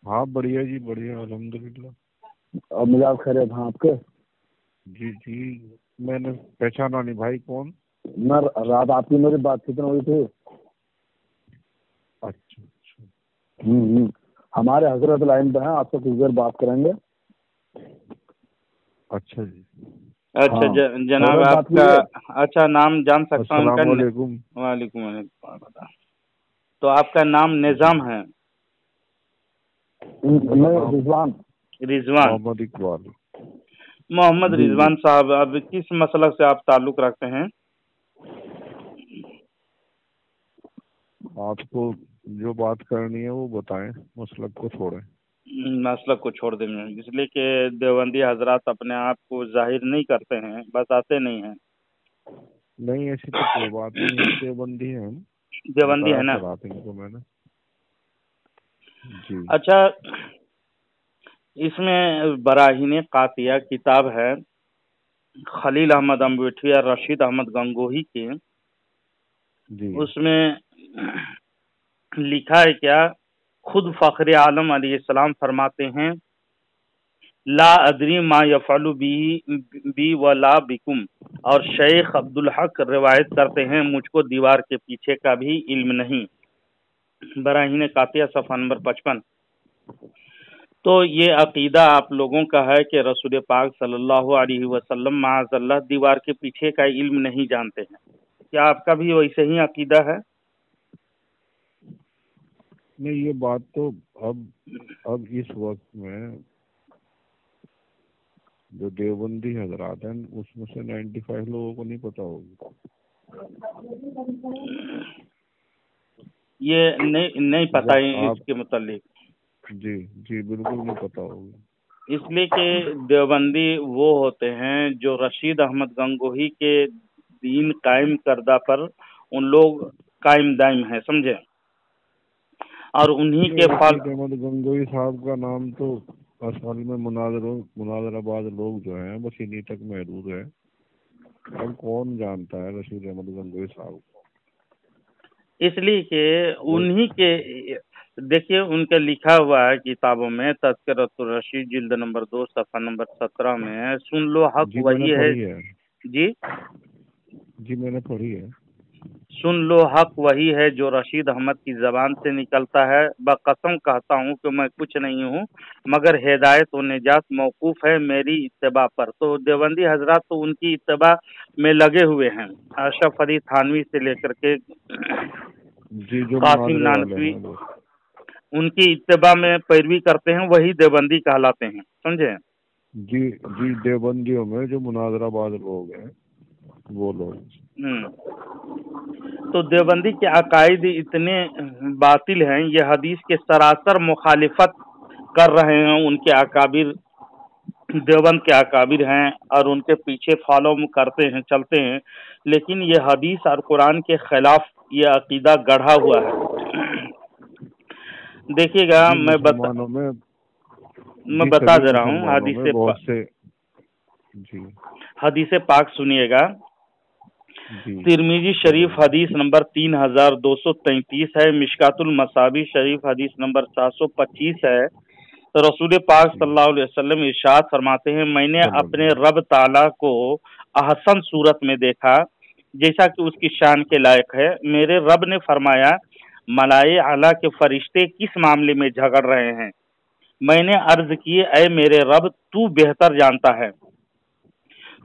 हाँ बढ़िया जी, बढ़िया अल्हम्दुलिल्लाह। और मिजाज खैरियत हैं आपके? जी जी, मैंने पहचाना नहीं भाई, कौन? मैं रात आपकी मेरी बातचीत हुई थी। अच्छा अच्छा। हमारे हजरत लाइन पे हैं, आपसे कुछ देर बात करेंगे। अच्छा जी। अच्छा हाँ, जनाब हजरत बात आपका कीजिए। अच्छा नाम जान सकता हूँ अस्सलाम इनका? वालेकुम। वालेकुम वालेकुम। तो आपका नाम निजाम है? मैं रिजवान। रिजवान मोहम्मद इकबाल। मोहम्मद जी जी। रिजवान साहब, अब किस मसलक से आप ताल्लुक रखते हैं? आपको जो बात करनी है वो बताएं, मसलक को छोड़ें। मसलक को छोड़ देंगे, इसलिए कि देवबंदी हजरात अपने आप को जाहिर नहीं करते हैं, बताते नहीं हैं। नहीं ऐसी तो कोई बात नहीं है, देवबंदी है हम, देवबंदी बताया है ना? तो रात इनको मैंने। जी। अच्छा, इसमें बराहीन कातिया किताब है खलील अहमद अम्बेठी और रशीद अहमद गंगोही की। जी उसमें लिखा है क्या, खुद फखर आलम अलैहिस्सलाम फरमाते हैं, ला अदरी मा यफअलु बी व ला बिकुम। और शेख अब्दुल हक रिवायत करते हैं, मुझको दीवार के पीछे का भी इल्म नहीं। बराहीन कातिया सफ़ा नंबर 55। तो ये अकीदा आप लोगों का है कि रसूल पाक सल्लल्लाहु अलैहि वसल्लम माअज़ल्लाह दीवार के पीछे का इल्म नहीं जानते हैं। क्या आपका भी वैसे ही अकीदा है? नहीं, ये बात तो अब इस वक्त में जो देवबंदी हजरात हैं उसमें से 95 लोगों को नहीं पता होगी। ये नहीं पता जब है आप इसके मुतालिक, जी जी बिल्कुल नहीं पता होगी। इसलिए कि देवबंदी वो होते हैं जो रशीद अहमद गंगोही के दीन कायम करदा पर उन लोग कायम दायम है, समझे? और उन्हीं ये के फल रशीद अहमद गंगोही साहब का नाम तो असल में मुनाजराबाद लोग जो हैं बस इन्हीं तक महदूद है। अब कौन जानता है रशीद अहमद गंगोही साहब को? इसलिए कि वो उन्हीं के, देखिए उनके लिखा हुआ है किताबों में, तज़किरतुर रशीद जिल्द नंबर 2 सफ़ा नंबर 17 में, सुन लो हक जी मैंने वही है। पढ़ी है। जी जी मैंने पढ़ी है। सुन लो हक वही है जो रशीद अहमद की जबान से निकलता है। बकसम कहता हूँ कि मैं कुछ नहीं हूँ मगर हिदायत और निजात मौकूफ है मेरी इत्तबा पर। तो देवबंदी हजरात तो उनकी इत्तबा में लगे हुए हैं, अशरफ अली थानवी से लेकर के जी जो कासिम मुनाजरे वाले नानवी, हैं वो। उनकी इत्तबा में पैरवी करते हैं, वही देवबंदी कहलाते हैं, समझे? जी जी, देवबंदियों में जो मुनाजराबाद लोग हैं वो लोग। तो देवबंदी के अकायद इतने बातिल हैं, ये हदीस के सरासर मुखालिफत कर रहे हैं। उनके अकाबिर, देवबंद के अकाबिर हैं और उनके पीछे फॉलो करते हैं, चलते हैं, लेकिन ये हदीस और कुरान के खिलाफ ये अकीदा गढ़ा हुआ है। देखिएगा, जी मुसलमानों में मैं जी बता सभी दे रहा हूँ, मुसलमानों में बहुत से। जी हदीस पाक सुनिएगा। जी तिरमिजी शरीफ हदीस नंबर 3233 है, मिशकातुल मसाबी शरीफ हदीस नंबर 725 है। तो रसूल पाक सल्लल्लाहु अलैहि वसल्लम इरशाद फरमाते हैं, मैंने अपने रब ताला को अहसन सूरत में देखा जैसा कि उसकी शान के लायक है। मेरे रब ने फरमाया, मलाए आला के फरिश्ते किस मामले में झगड़ रहे हैं? मैंने अर्ज की, ऐ मेरे रब तू बेहतर जानता है।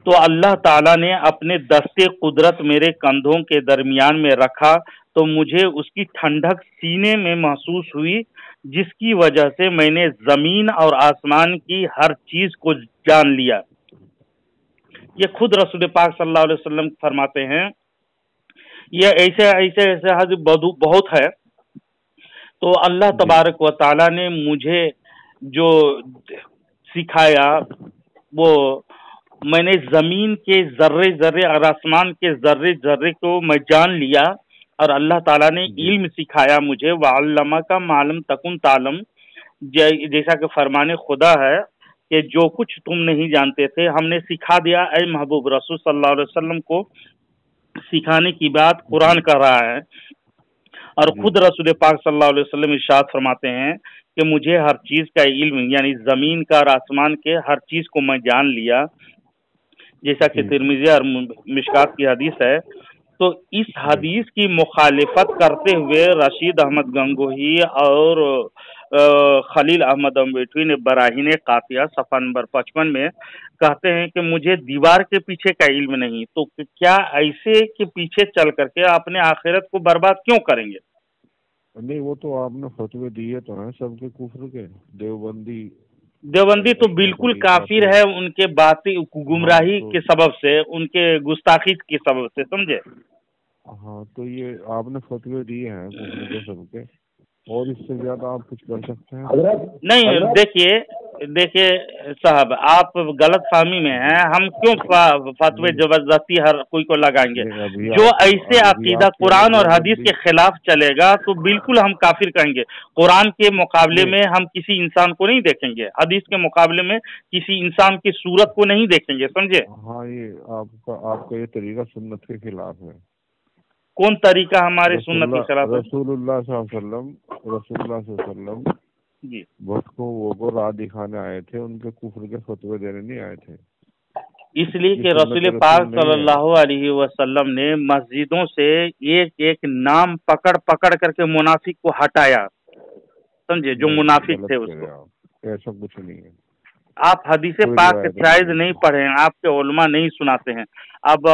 तो अल्लाह ताला ने अपने दस्ते कुदरत मेरे कंधों के दरमियान में रखा तो मुझे उसकी ठंडक सीने में महसूस हुई, जिसकी वजह से मैंने जमीन और आसमान की हर चीज को जान लिया। ये खुद रसूल पाक सल्लल्लाहु अलैहि वसल्लम फरमाते हैं। ये ऐसे ऐसे ऐसे हदीस बहुत है। तो अल्लाह तबारक व ताला ने मुझे जो सिखाया वो, मैंने जमीन के जर्रे जर्रे और आसमान के जर्रे जर्रे को मैं जान लिया और अल्लाह ताला ने इल्म सिखाया मुझे। वअल्लमा का मालम तकुन तालम, जैसा कि फरमाने खुदा है कि जो कुछ तुम नहीं जानते थे हमने सिखा दिया। ऐ महबूब रसूल सल्लल्लाहु अलैहि वसल्लम को सिखाने की बात कुरान कर रहा है। اور خود رسول پاک صلی اللہ علیہ وسلم ارشاد فرماتے ہیں کہ مجھے ہر چیز کا علم، یعنی زمین کا اور آسمان کے ہر چیز کو میں جان لیا، جیسا کہ ترمذی اور مشکات کی حدیث ہے۔ تو اس حدیث کی مخالفت کرتے ہوئے رشید احمد گنگوہی اور خلیل احمد امبیٹوی نے براہین قاطعہ صفحہ نمبر 55 میں کہتے ہیں کہ مجھے دیوار کے پیچھے کا علم نہیں، تو کیا ایسے کے پیچھے چل کر کے اپنے آخرت کو برباد کیوں کریں گے؟ نہیں، وہ تو آپ نے فتوے دیے تو ہیں سب کے کفر کے۔ دیوبندی تو بالکل کافر ہے ان کے باطل گمراہی کے سبب سے، ان کے گستاخی کے سبب سے، سمجھے؟ ہاں، تو یہ آپ نے فتوے دیے ہیں کفر کے سب کے، اور اس سے زیادہ آپ کچھ کر سکتے ہیں؟ نہیں، دیکھیے صاحب، آپ غلط فہمی میں ہیں۔ ہم کیوں فتوے زبردستی ہر کوئی کو لگائیں گے؟ جو ایسے عقیدہ قرآن اور حدیث کے خلاف چلے گا تو بالکل ہم کافر کہیں گے۔ قرآن کے مقابلے میں ہم کسی انسان کو نہیں دیکھیں گے، حدیث کے مقابلے میں کسی انسان کی صورت کو نہیں دیکھیں گے، سمجھے؟ ہاں، یہ آپ کا یہ طریقہ سنت کے خلاف ہے۔ کون طریقہ ہمارے سنت کے خلاف ہے؟ رسول اللہ صلی اللہ علیہ وسلم جی، وقت کو وہ راہ دکھانے آئے تھے، ان کے کفر کے فتوے دینے نہیں آئے تھے۔ اس لیے کہ رسول پاک صلی اللہ علیہ وسلم نے مسجدوں سے ایک ایک نام پکڑ پکڑ کر کے منافق کو ہٹایا، سمجھے؟ جو منافق تھے اس کو۔ ایسا کچھ نہیں ہے، آپ حدیث پاک شاید نہیں پڑھے ہیں، آپ کے علماء نہیں سناتے ہیں۔ اب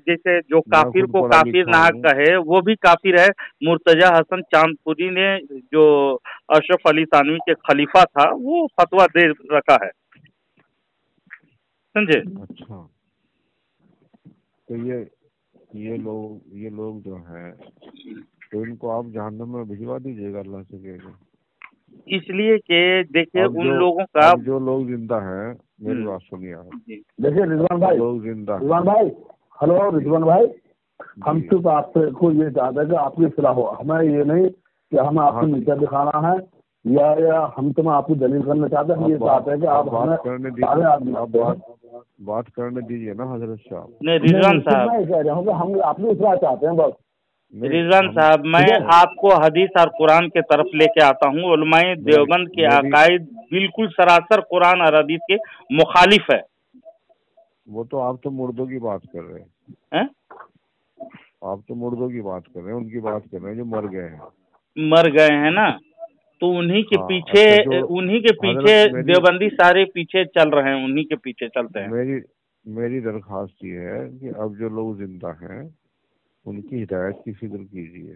جیسے جو کافر کو کافر نہ کہے وہ بھی کافر ہے۔ مرتضی حسن چاند پوری نے جو اشرف علی تھانوی کے خلیفہ تھا وہ فتویٰ دے رکھا ہے، سمجھے؟ اچھا، تو یہ لوگ جو ہیں تو ان کو آپ جہنم میں بھجوا دیجیے گا، اللہ سے کہے گا۔ اس لیے کہ دیکھیں ان لوگوں کا جو لوگ زندہ ہیں، میری بات سنیے آپ۔ دیکھیے رضوان بھائی، ہلو رضوان بھائی، ہم صرف آپ سے کو یہ چاہتے ہیں کہ آپ کی اصلاح ہو، ہمیں یہ نہیں کہ ہمیں آپ کو نیچے دکھانا ہے یا ہم تمہیں آپ کو دلیل کرنا چاہتے ہیں۔ ہم یہ چاہتے ہیں کہ آپ بات کرنے دیجیے نا حضرت صاحب۔ نہیں رضوان صاحب، میں کہہ رہا ہوں کہ ہم اپنی اصلاح چاہتے ہیں بس۔ رضوان صاحب، میں آپ کو حدیث اور قرآن کے طرف لے کے آتا ہوں۔ علماء دیوبند کے عقائد بالکل سراسر قرآن اور حدیث کے مخالف ہے۔ وہ تو آپ تو مردوں کی بات کر رہے ہیں، آپ تو مردوں کی بات کر رہے ہیں، ان کی بات کر رہے ہیں جو مر گئے ہیں نا، تو انہی کے پیچھے دیوبندی سارے پیچھے چل رہے ہیں، انہی کے پیچھے چلتے ہیں۔ میری درخواست یہ ہے کہ اب جو لوگ زندہ ہیں ان کی ہدایت کی فکر کیجیے،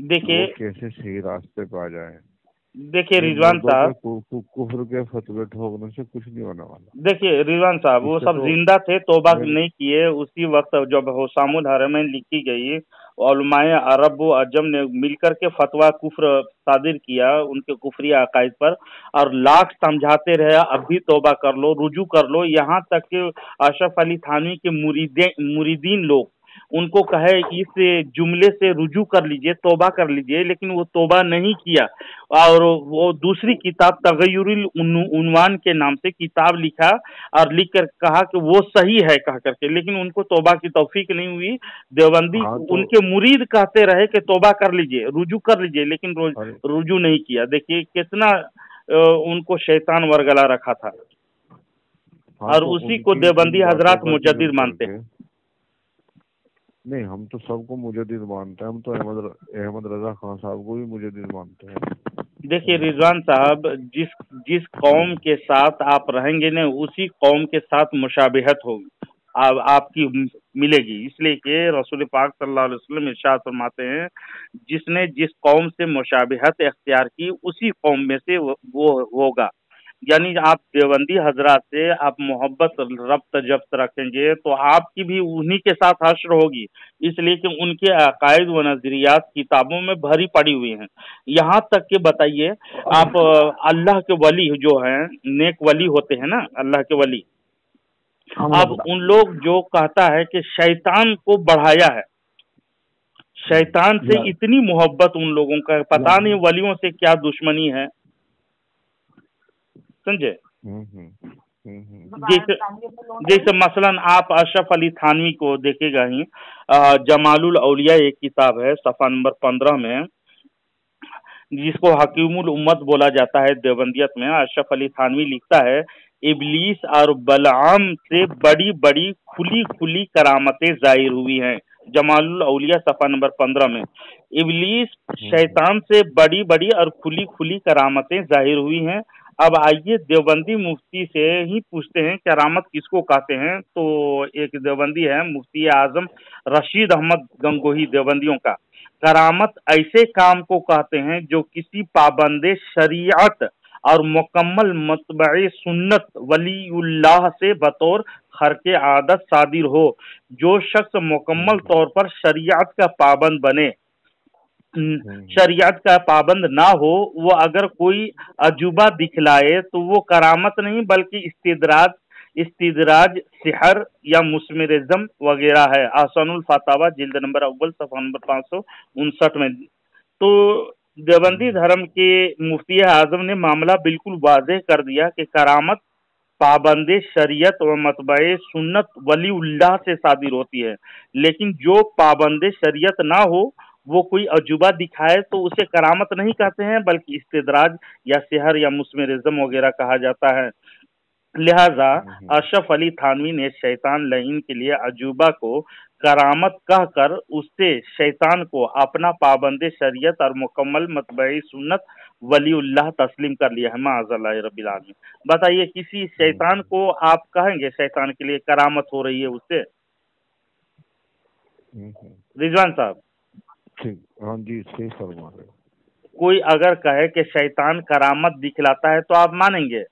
دیکھیے کیسے صحیح راستے پہ آ جائیں۔ دیکھیے رضوان صاحب، کفر کے فتوے ٹھوکنے سے کچھ نہیں ہونے والا۔ دیکھیے رضوان صاحب، وہ سب زندہ تھے، توبہ نہیں کیے۔ اسی وقت جب حسام الحرمین لکھی گئی، علماء عرب و عجم نے مل کر کے فتویٰ کفر صادر کیا ان کے کفری عقائد پر، اور لاکھ سمجھاتے رہے اب بھی توبہ کر لو، رجوع کر لو، یہاں تک کہ اشرف علی تھانوی کے مریدین لوگ ان کو کہے اس جملے سے رجوع کر لیجئے، توبہ کر لیجئے، لیکن وہ توبہ نہیں کیا، اور وہ دوسری کتاب تغیر العنوان کے نام سے کتاب لکھا اور لکھ کر کہا کہ وہ صحیح ہے کہہ کر کے، لیکن ان کو توبہ کی توفیق نہیں ہوئی۔ دیوبندی ان کے مرید کہتے رہے کہ توبہ کر لیجئے، رجوع کر لیجئے، لیکن رجوع نہیں کیا۔ دیکھیے کتنا ان کو شیطان ورگلا رکھا تھا، اور اسی کو دیوبندی حضرات مجدد مانتے ہیں۔ نہیں، ہم تو سب کو مجدد مانتے ہیں، ہم تو احمد رضا خان صاحب کو بھی مجدد مانتے ہیں۔ دیکھیے رضوان صاحب، جس قوم کے ساتھ آپ رہیں گے نا اسی قوم کے ساتھ مشابہت ہوگی، آپ کی ملے گی، اس لیے کہ رسول پاک صلی اللہ علیہ وسلم ارشاد فرماتے ہیں جس نے جس قوم سے مشابہت اختیار کی اسی قوم میں سے وہ ہوگا۔ یعنی آپ دیوبندی حضرات سے آپ محبت ربط جبت رکھیں گے تو آپ کی بھی انہی کے ساتھ حشر ہوگی، اس لیے کہ ان کے عقائد و نظریات کتابوں میں بھری پڑی ہوئی ہیں۔ یہاں تک کہ بتائیے آپ اللہ کے ولی جو ہیں، نیک ولی ہوتے ہیں نا، اللہ کے ولی، اب ان لوگ جو کہتا ہے کہ شیطان کو بڑھایا ہے، شیطان سے اتنی محبت ان لوگوں کا، پتہ نہیں ولیوں سے کیا دشمنی ہے، سمجھے؟ जैसे मसलन आप अशरफ अली थानवी को देखेगा ही, जमालुल औलिया एक किताब है, सफा नंबर 15 में, जिसको हकीमुल उम्मत बोला जाता है देवबंदियत में। अशरफ अली थानवी लिखता है, इबलीस और बलआम से बड़ी बड़ी खुली खुली करामतें जाहिर हुई हैं। जमालुल औलिया सफा नंबर 15 में, इबलीस शैतान से बड़ी बड़ी और खुली खुली करामतें जाहिर हुई हैं। अब आइए देवबंदी मुफ्ती से ही पूछते हैं करामत किसको कहते हैं। तो एक देवबंदी है, मुफ्ती आजम रशीद अहमद गंगोही देवबंदियों का, करामत ऐसे काम को कहते हैं जो किसी पाबंदे शरीयत और मुकम्मल मतबए सुन्नत वलीउल्लाह से बतौर खर्के आदत सादिर हो। जो शख्स मुकम्मल तौर पर शरीयत का पाबंद बने, शरीयत का पाबंद ना हो, वो अगर कोई अजूबा दिखलाए तो वो करामत नहीं बल्कि इस्तिदराज सिहर या मुस्मिरिज्म वगैरह है। आसानुल फतावा जिल्द नंबर अव्वल सफा नंबर 559 में। तो देवबंदी धर्म के मुफ्ती आजम ने मामला बिल्कुल वाज़ेह कर दिया कि करामत पाबंदे शरीयत व मतबए सुन्नत वलीउल्लाह से सादिर होती है, लेकिन जो पाबंदे शरीयत ना हो वो कोई अजूबा दिखाए तो उसे करामत नहीं कहते हैं बल्कि इस्तिदराज या सिहर या मुस्मिरिज्म वगैरह कहा जाता है। लिहाजा अशरफ अली थानवी ने शैतान लईन के लिए अजूबा को करामत कहकर उससे शैतान को अपना पाबंदे शरीयत और मुकम्मल मतबई सुन्नत वलीउल्लाह तस्लीम कर लिया है। माअज़ल्लाह रब्बिल आलमीन। बताइए किसी शैतान को आप कहेंगे शैतान के लिए करामत हो रही है उससे? रिजवान साहब, हाँ जी, सही फरमा रहे। कोई अगर कहे कि शैतान करामत दिखलाता है तो आप मानेंगे?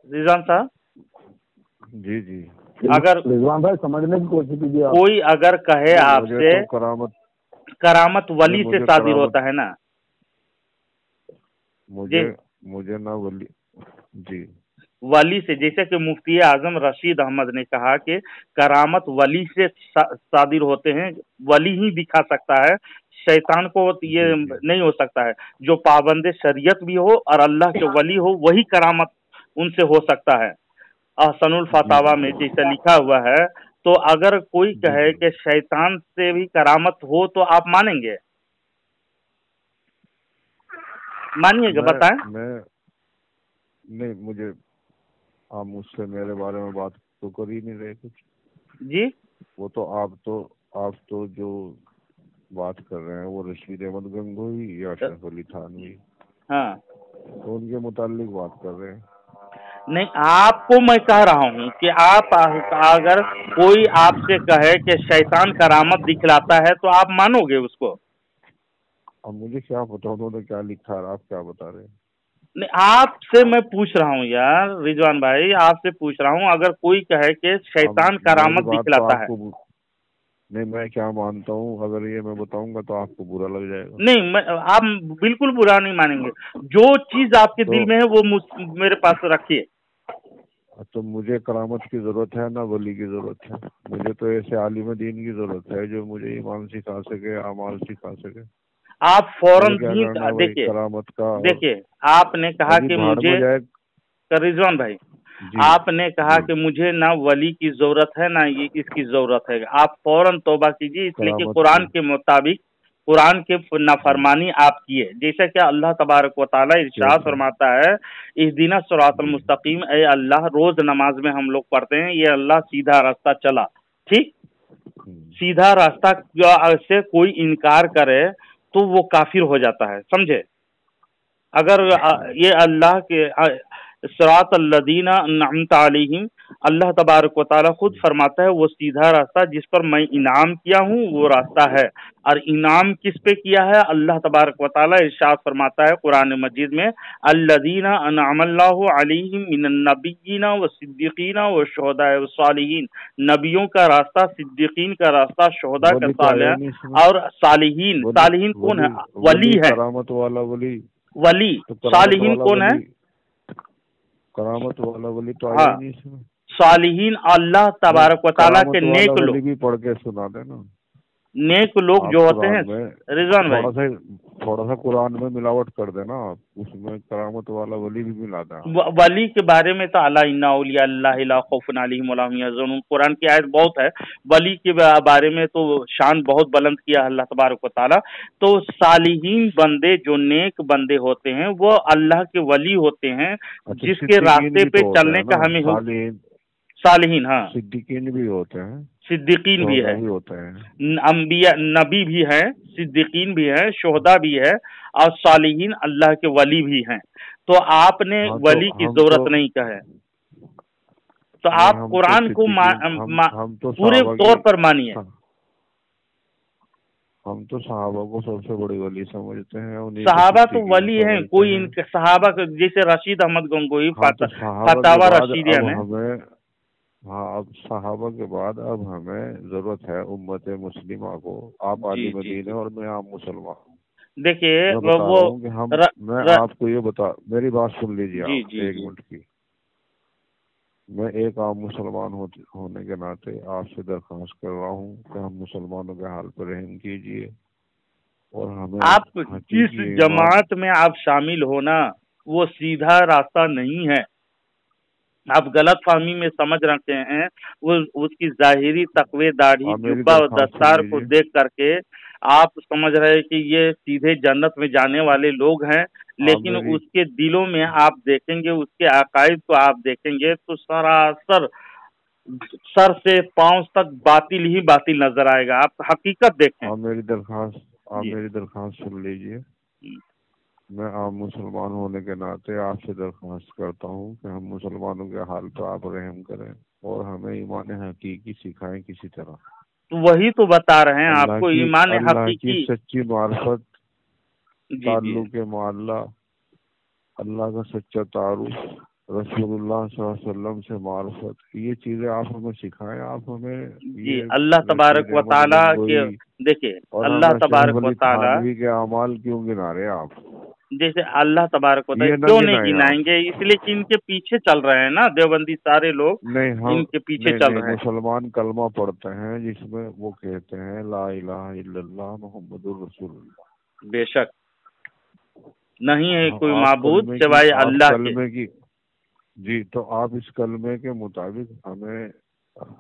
रिजवान साहब जी जी, अगर रिजवान भाई समझने की कोशिश कीजिए। कोई अगर कहे आपसे तो करामत वली से सादिर होता है ना, मुझे ना वली जी वली से, जैसे कि मुफ्ती आजम रशीद अहमद ने कहा कि करामत वली से सादिर होते हैं, वली ही दिखा सकता है, शैतान को ये नहीं हो सकता है। जो पाबंदे शरीयत भी हो और अल्लाह के वली हो वही करामत उनसे हो सकता है। अहसनुल फतावा में जैसा लिखा हुआ है। तो अगर कोई कहे कि शैतान से भी करामत हो तो आप मानेंगे? मानिएगा, बताएं। मैं नहीं, मुझे आप मुझसे मेरे बारे में बात तो कर ही नहीं रहे कुछ जी। वो तो आप तो जो बात कर रहे हैं वो रशीद अहमद गंगोही या अशरफ अली थानवी, हाँ, तो उनके मुतालिक बात कर रहे हैं। नहीं, आपको मैं कह रहा हूँ कि आप अगर कोई आपसे कहे कि शैतान करामत दिखलाता है तो आप मानोगे उसको? अब मुझे क्या पता उन्होंने क्या लिखा है, आप क्या बता रहे हैं? नहीं, आपसे मैं पूछ रहा हूँ यार रिजवान भाई, आपसे पूछ रहा हूँ, अगर कोई कहे कि शैतान करामत दिखलाता है। नहीं, मैं क्या मानता हूँ अगर ये मैं बताऊंगा तो आपको बुरा लग जाएगा। नहीं, आप बिल्कुल बुरा नहीं मानेंगे। जो चीज आपके दिल में है वो मेरे पास रखिए। तो मुझे करामत की जरूरत है ना वली की जरूरत है। मुझे तो ऐसे आलिम दीन की जरूरत है जो मुझे ईमान सिखा सके, अमाल सिखा सके। आप फौरन देखिए, आपने कहा कि मुझे, रिजवान भाई आपने कहा कि मुझे ना वली की जरूरत है ना ये इसकी जरूरत है। आप फौरन तौबा कीजिए, इसलिए कि कुरान के मुताबिक कुरान के नाफरमानी आप किए। जैसा कि अल्लाह तबारक व तआला इरशाद फरमाता है, इहदिना सिरातल मुस्तकीम, ए अल्लाह, रोज नमाज में हम लोग पढ़ते हैं ये अल्लाह सीधा रास्ता चला। ठीक, सीधा रास्ता से कोई इनकार करे तो वो काफिर हो जाता है, समझे। अगर ये अल्लाह के सिरातल लदीना अन्अमत अलैहिम, अल्लाह तबारक व तआला खुद फरमाता है वो सीधा रास्ता जिस पर मैं इनाम किया हूँ वो रास्ता है। और इनाम किस पे किया है? अल्लाह तबारक व तआला इरशाद फरमाता है कुरान मजीद में, अल्लज़ीना अनअमल्लाहु अलैहिम मिनन नबिय्यीना व सिद्दीकीना व शुहदाए व सालिहीन। नबियों का रास्ता, सिद्दीकीन का रास्ता, शुहदा का सालिह और सालिहीन। सालिहीन कौन है? वली है। वली सालिहीन कौन है? करामत वाला वली तो आया नहीं इसमें। सालिहीन अल्लाह तबारक व तआला के नेक लोग। भी पढ़ के सुना देना। नेक लोग जो होते हैं रिजवान भाई, थोड़ा सा कुरान में मिलावट कर देना, उसमें करामत वाला वली भी मिलाता है। वली के बारे में तो अला इन्ना औलिया अल्लाह ला खौफुन अलैहिम वला हुम यहज़नून, कुरान की आयत बहुत है। वली के बारे में तो शान बहुत बुलंद किया अल्लाह तबारक व तआला। तो सालिहीन बंदे, जो नेक बंदे होते हैं, वो अल्लाह के वली होते हैं, जिसके रास्ते पे चलने का हमें सालिहीन, हाँ, सिद्दीकीन भी होते हैं, सिद्दीकीन भी है, होते हैं, अंबिया नबी भी है, सिद्दीकीन भी है, शोहदा भी है, और सालिहीन अल्लाह के वली भी हैं। तो आपने वली की जरूरत नहीं का है, तो आप कुरान को पूरे तौर पर मानिए। हम तो सहाबा को सबसे बड़ी वली समझते हैं। सहाबा तो वली हैं, कोई इनके सहाबा जैसे रशीद अहमद गंगोई फतावा रशीदिया में। हाँ, अब सहाबा के बाद अब हमें जरूरत है उम्मत मुस्लिमा को। आप आलिम दीन है और मैं आम मुसलमान। देखिए वो मैं आपको ये बता, मेरी बात सुन लीजिए आप एक मिनट की। मैं एक आम मुसलमान होने के नाते आपसे दरख्वास्त कर रहा हूँ कि हम मुसलमानों के हाल पर रहम कीजिए, और हमें आप जिस जमात में आप शामिल होना वो सीधा रास्ता नहीं है। आप गलत फहमी में समझ रखे हैं। वो उसकी जाहिरी तकवे, दाढ़ी, जुब्बा और दस्तार को देख करके आप समझ रहे हैं कि ये सीधे जन्नत में जाने वाले लोग हैं, लेकिन उसके दिलों में आप देखेंगे, उसके अकायद को आप देखेंगे तो सरासर सर से पांव तक बातिल ही बातिल नजर आएगा। आप हकीकत देखें। आप मेरी दरख्वास्त सुन लीजिए। मैं आम मुसलमान होने के नाते आपसे दरख्वास्त करता हूँ कि हम मुसलमानों के हाल पर आप रहम करें और हमें ईमान हकीकी सिखाएं किसी तरह। तो वही तो बता रहे हैं आपको, ईमान हकीकी, सच्ची मार्फत, ताल्लुक मोहल्ला, अल्लाह का सच्चा तारुफ, रसूलुल्लाह सल्लल्लाहु अलैहि वसल्लम से मार्फत, ये चीजें आप हमें सिखाएं। आप हमें जी अल्लाह तबारक व तआला के, देखिए अल्लाह तबारक व तआला के अमाल क्यों गिना रहे आप? जैसे अल्लाह तबारक व तआला क्यों नहीं गिनाएंगे? इसलिए कि इनके पीछे चल रहे हैं ना देवबंदी सारे लोग, इनके पीछे चल रहे हैं। मुसलमान कलमा पढ़ते हैं जिसमें वो कहते हैं ला इलाहा इल्लल्लाह मुहम्मदुर रसूलुल्लाह। बेशक नहीं है कोई माबूद सिवाय अल्लाह के। जी, तो आप इस कलमे के मुताबिक हमें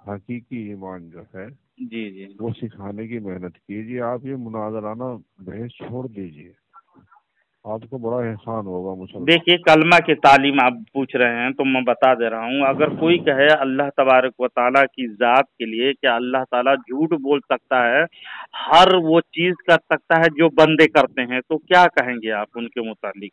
हकीकी ईमान जो है जी वो सिखाने की मेहनत कीजिए। आप ये मुनाजराना बहस छोड़ दीजिए, आपको बड़ा एहसान होगा मुझे। देखिए कलमा की तालीम आप पूछ रहे हैं तो मैं बता दे रहा हूँ। अगर कोई कहे अल्लाह तबारक व तआला की जात के लिए क्या अल्लाह ताला झूठ बोल सकता है, हर वो चीज कर सकता है जो बंदे करते हैं, तो क्या कहेंगे आप उनके मुतालिक?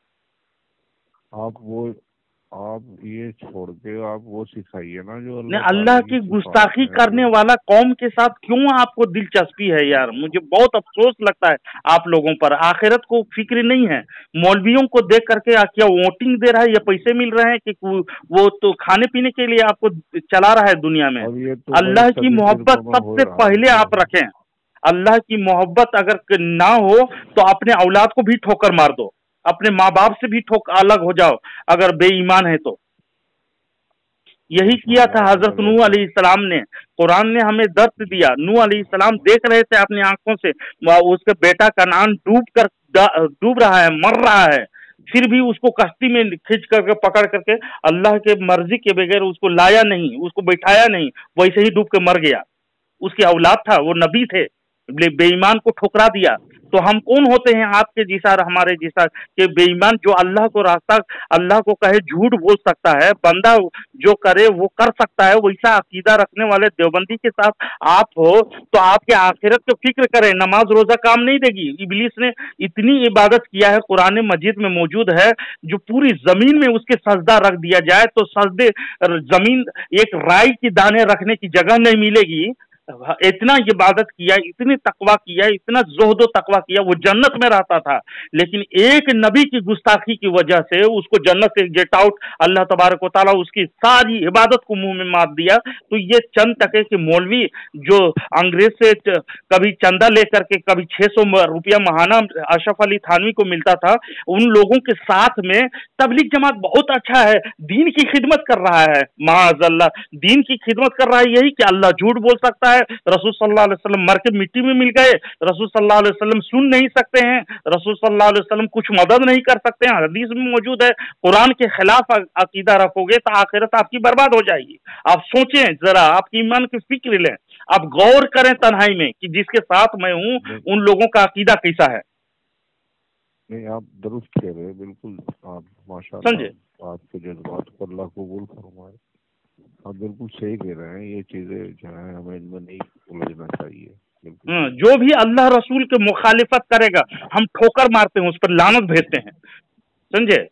आप ये छोड़ के आप वो सिखाइए ना जो अल्लाह की गुस्ताखी करने वाला कौम के साथ क्यों आपको दिलचस्पी है यार? मुझे बहुत अफसोस लगता है आप लोगों पर। आखिरत को फिक्र नहीं है। मौलवियों को देख करके क्या वोटिंग दे रहा है या पैसे मिल रहे हैं कि वो तो खाने पीने के लिए आपको चला रहा है दुनिया में? अल्लाह की मोहब्बत सबसे पहले आप रखें। अल्लाह की मोहब्बत अगर ना हो तो अपने औलाद को भी ठोकर मार दो, अपने माँ बाप से भी अलग हो जाओ अगर बेईमान है तो। यही किया था हजरत नूह अलैहिस्सलाम ने। कुरान ने हमें दर्द दिया। नूह अलैहिस्सलाम देख रहे थे अपनी आंखों से उसके बेटा कनान डूब रहा है, मर रहा है, फिर भी उसको कश्ती में खींच करके पकड़ करके अल्लाह के मर्जी के बगैर उसको लाया नहीं, उसको बैठाया नहीं, वैसे ही डूब के मर गया। उसकी औलाद था, वो नबी थे, बेईमान को ठुकरा दिया। तो हम कौन होते हैं आपके जैसा और हमारे जैसा कि बेईमान जो अल्लाह को रास्ता, अल्लाह को कहे झूठ बोल सकता है, बंदा जो करे वो कर सकता है। वैसा अकीदा रखने वाले देवबंदी के साथ आप हो तो आपके आखिरत को फिक्र करें। नमाज रोजा काम नहीं देगी। इब्लीस ने इतनी इबादत किया है, कुरान मजीद में मौजूद है, जो पूरी जमीन में उसके सजदा रख दिया जाए तो सजदे जमीन एक राई की दाने रखने की जगह नहीं मिलेगी। इतना इबादत किया, इतनी तकवा किया, इतना जोहदो तकवा किया, वो जन्नत में रहता था। लेकिन एक नबी की गुस्ताखी की वजह से उसको जन्नत से गेट आउट अल्लाह तबारक व तआला उसकी सारी इबादत को मुंह में मार दिया। तो ये चंद टके के मौलवी जो अंग्रेज से कभी चंदा लेकर के कभी 600 रुपया महाना अशरफ अली थानवी को मिलता था, उन लोगों के साथ में तबलीग जमात बहुत अच्छा है, दीन की खिदमत कर रहा है। माअज़ल्लाह दीन की खिदमत कर रहा है। यही कि अल्लाह झूठ बोल सकता है, है, रसूल सल्लल्लाहु अलैहि वसल्लम मर के मिट्टी में मिल गए, रसूल सल्लल्लाहु अलैहि वसल्लम सुन नहीं सकते हैं, रसूल सल्लल्लाहु अलैहि वसल्लम कुछ मदद नहीं कर सकते हैं, हदीस में मौजूद है। कुरान के खिलाफ अकीदा रखोगे तो आखिरत आपकी बर्बाद हो जाएगी। आप सोचें जरा, आपकी ईमान की फिक्र लें, आप गौर करें तन्हाई में कि जिसके साथ मैं हूं उन लोगों का अकीदा कैसा है। नहीं, आप दुरुस्त कह रहे हैं, बिल्कुल आप माशाअल्लाह, समझे आपके जज्बात को अल्लाह कबूल फरमाए। आप बिल्कुल सही कह रहे हैं, ये चीजें जो है हमें इनमें नहीं उलझना चाहिए। जो भी अल्लाह रसूल के मुखालिफत करेगा हम ठोकर मारते हैं, उस पर लानत भेजते हैं, समझे।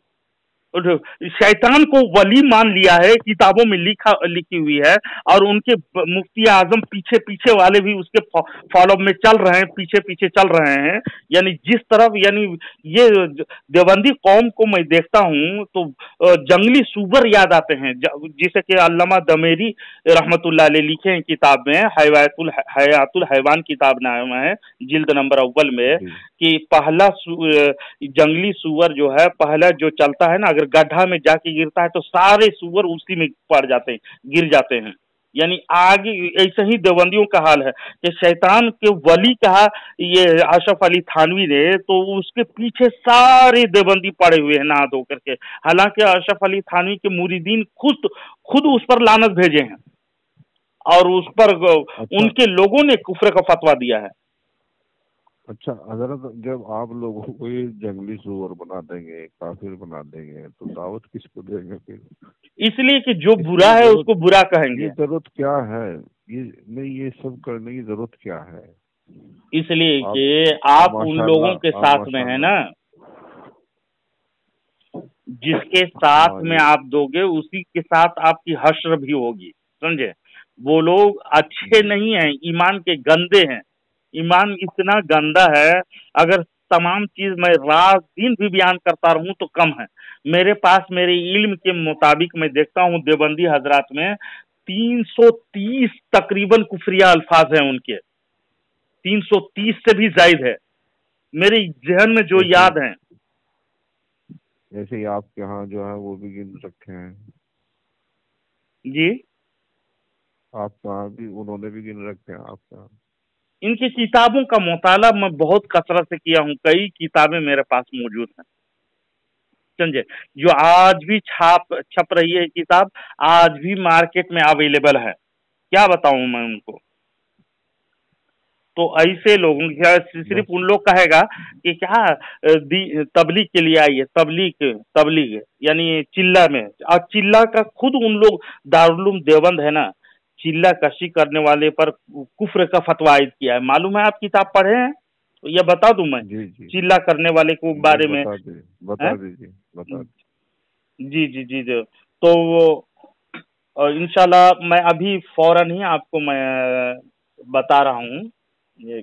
शैतान को वली मान लिया है, किताबों में लिखी हुई है, और उनके मुफ्ती आजम पीछे पीछे वाले भी उसके फॉलो में चल रहे हैं, पीछे पीछे चल रहे हैं। यानी जिस तरफ, यानी ये देवबंदी कौम को मैं देखता हूँ तो जंगली सूगर याद आते हैं, जिसे कि अल्लामा दमेरी रहमतुल्लाह अलैह लिखे हैं किताब में, हयातुल हैवान किताब नाम है, जिल्द नंबर अव्वल में, कि पहला जंगली सूअर जो है, पहला जो चलता है ना, अगर गड्ढा में जाके गिरता है तो सारे सूअर उसी में पड़ जाते हैं, गिर जाते हैं। यानी आगे ऐसे ही देवबंदियों का हाल है कि शैतान के वली कहा ये अशरफ अली थानवी ने, तो उसके पीछे सारे देवबंदी पड़े हुए हैं नहा धो करके। हालांकि अशरफ अली थानवी के मुरीदीन खुद उस पर लानत भेजे हैं और उस पर उनके लोगों ने कुफ्र का फतवा दिया है। अच्छा हजरत, जब आप लोगों को ये जंगली सूअर बना देंगे, काफिर बना देंगे, तो दावत किसको देंगे फिर? इसलिए कि जो बुरा है उसको बुरा कहेंगे। ये जरूरत क्या है, ये सब करने की जरूरत क्या है? इसलिए कि आप उन लोगों के साथ में है ना, जिसके साथ में आप दोगे उसी के साथ आपकी हश्र भी होगी, समझे। वो लोग अच्छे नहीं हैं, ईमान के गंदे हैं। ईमान इतना गंदा है, अगर तमाम चीज मैं रात दिन भी बयान करता रहूं तो कम है। मेरे पास मेरे इल्म के मुताबिक मैं देखता हूं देवबंदी हजरात में 330 तकरीबन कुफरिया अल्फाज हैं उनके, 330 से भी जायद है मेरे जहन में जो याद हैं। जैसे ही आपके यहाँ जो है वो भी गिन रखे हैं जी, आपके यहाँ भी उन्होंने भी गिन रखे हैं आपके यहाँ? इनकी किताबों का मुताला मैं बहुत कसरत से किया हूँ, कई किताबें मेरे पास मौजूद हैं, समझे, जो आज भी छप रही है किताब, आज भी मार्केट में अवेलेबल है। क्या बताऊं मैं उनको। तो ऐसे लोगों सिर्फ उन लोग कहेगा कि क्या तबलीग के लिए आइए, तबलीग यानी चिल्ला में, और चिल्ला का खुद उन लोग दारुल देवबंद है ना, चिल्ला कशी करने वाले पर कुफ्र का फतवा आयद किया है। मालूम है, आप किताब पढ़े हैं तो यह बता दूं मैं। जी। चिल्ला करने वाले को बारे में बता दीजिए। जी। तो इंशाल्लाह मैं अभी फौरन ही आपको मैं बता रहा हूँ। ये